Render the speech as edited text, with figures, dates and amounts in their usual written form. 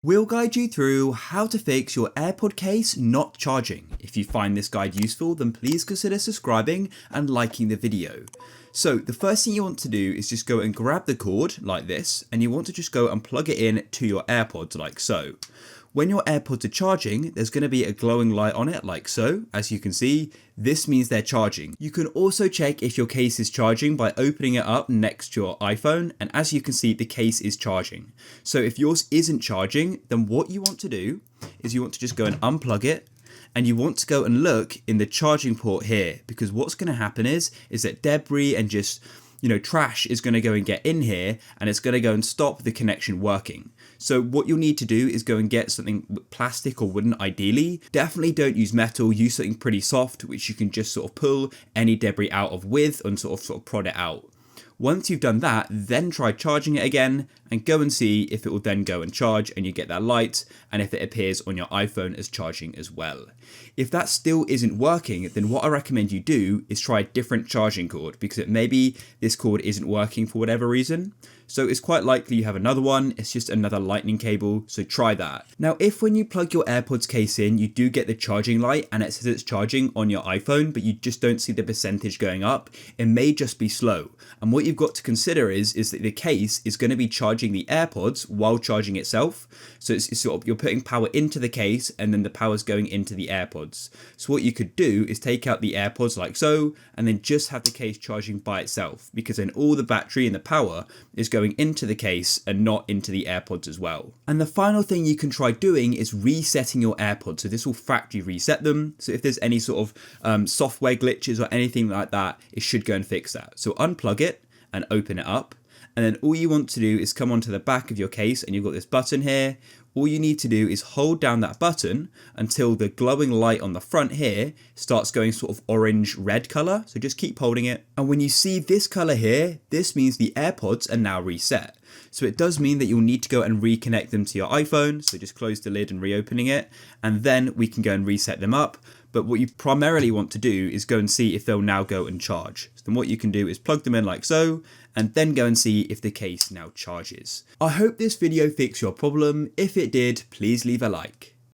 We'll guide you through how to fix your AirPod case not charging. If you find this guide useful, then please consider subscribing and liking the video. So the first thing you want to do is just go and grab the cord like this, and you want to just go and plug it in to your AirPods like so. When your AirPods are charging, there's going to be a glowing light on it like so. As you can see, this means they're charging. You can also check if your case is charging by opening it up next to your iPhone, and as you can see, the case is charging. So if yours isn't charging, then what you want to do is you want to just go and unplug it, and you want to go and look in the charging port here, because what's going to happen is that debris and just trash is going to go and get in here, and it's going to go and stop the connection working. So what you'll need to do is go and get something plastic or wooden ideally. Definitely don't use metal, use something pretty soft, which you can just sort of pull any debris out of with and sort of prod it out. Once you've done that, then try charging it again and go and see if it will then go and charge and you get that light, and if it appears on your iPhone as charging as well. If that still isn't working, then what I recommend you do is try a different charging cord, because maybe this cord isn't working for whatever reason. So it's quite likely you have another one, it's just another lightning cable, so try that. Now if when you plug your AirPods case in, you do get the charging light and it says it's charging on your iPhone, but you just don't see the percentage going up, it may just be slow. And what you've got to consider is that the case is going to be charging the AirPods while charging itself. So it's sort of, you're putting power into the case and then the power's going into the AirPods. So what you could do is take out the AirPods like so, and then just have the case charging by itself, because then all the battery and the power is going into the case and not into the AirPods as well. And the final thing you can try doing is resetting your AirPods. So this will factory reset them. So if there's any sort of software glitches or anything like that, it should go and fix that. So unplug it and open it up. And then all you want to do is come onto the back of your case, and you've got this button here. All you need to do is hold down that button until the glowing light on the front here starts going sort of orange red color. So just keep holding it. And when you see this color here, this means the AirPods are now reset. So it does mean that you'll need to go and reconnect them to your iPhone. So just close the lid and reopening it, and then we can go and reset them up. But what you primarily want to do is go and see if they'll now go and charge. So then what you can do is plug them in like so, and then go and see if the case now charges. I hope this video fixed your problem. If it did, please leave a like.